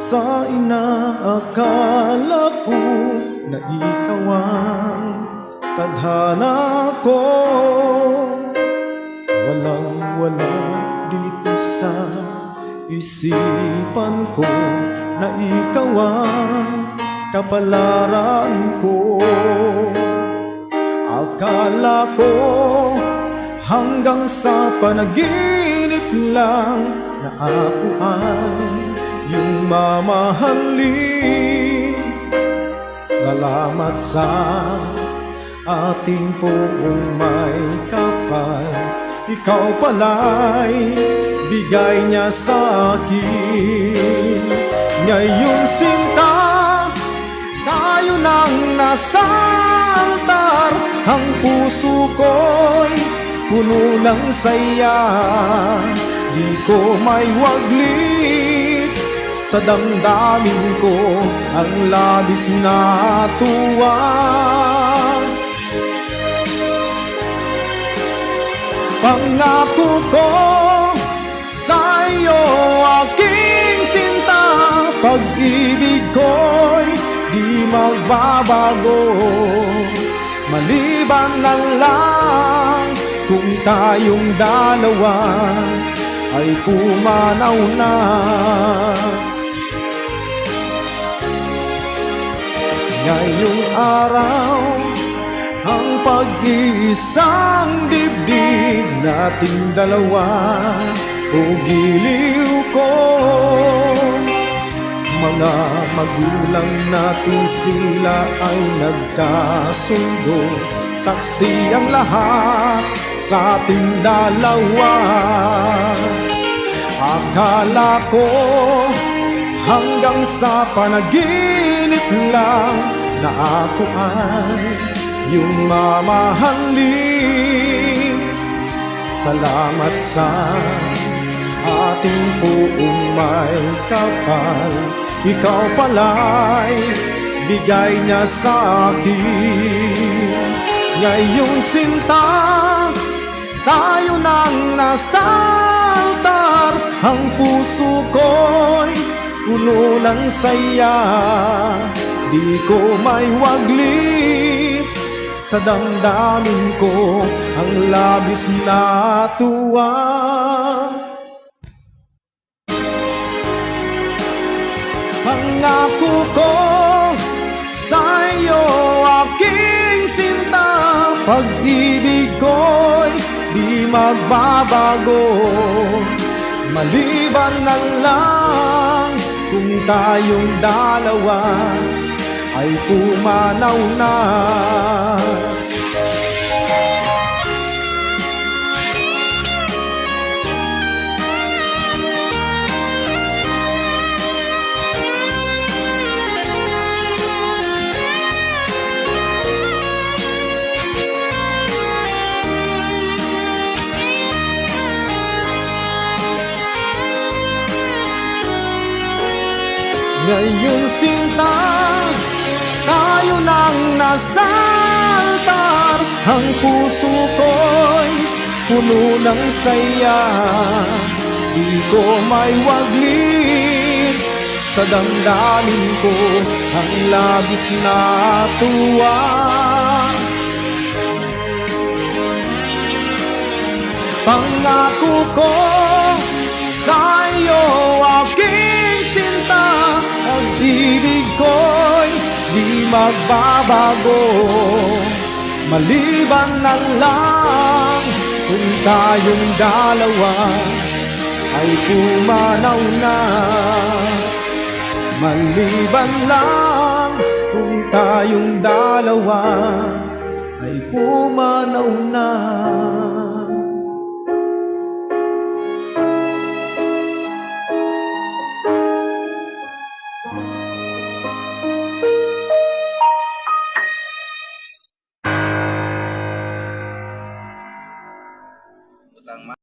Sa inaakala ko na ikaw ang tadhana ko, walang-wala dito sa isipan ko na ikaw ang kapalaran ko. Akala ko hanggang sa panaginip lang na ako ay yung mamahalin. Salamat sa ating poong may kapal, ikaw pala'y bigay niya sa akin. Ngayon sinta, tayo nang nasa altar, ang puso ko'y puno ng saya. Di ko may waglit sa damdamin ko ang labis na tuwa. Pangako ko sa iyo, aking sinta, pag-ibig ko'y di magbabago. Maliban na lang kung tayong dalawa ay pumanaw na. Ngayong araw, ang pag-iisang dibdib nating dalawa, o giliw ko. Mga magulang natin, sila ay nagkasundo, saksi ang lahat sa ating dalawa. Akala ko hanggang sa panaginip lang na ako ay yung mamahalin. Salamat sa ating poong may kapal, ikaw pala'y bigay niya sa akin. Ngayong sinta, tayo nang nasa altar, ang puso ko'y puno ng saya. Di ko may waglit sa damdamin ko ang labis na tuwa. Pangako ko sa iyo, aking sinta, pag-ibig ko'y di magbabago. Maliban na lang kung tayong dalawa ay pumanaw na. Ngayon sinta, tayo nang nasa altar, ang puso ko'y puno ng saya. Di ko may waglit sa damdamin ko ang labis na tuwa. Pangako ko sa iyo, aking sinta, pag-ibig ko'y di magbabago. Maliban na lang kung tayong dalawa ay pumanaw na. Maliban lang kung tayong dalawa ay pumanaw na.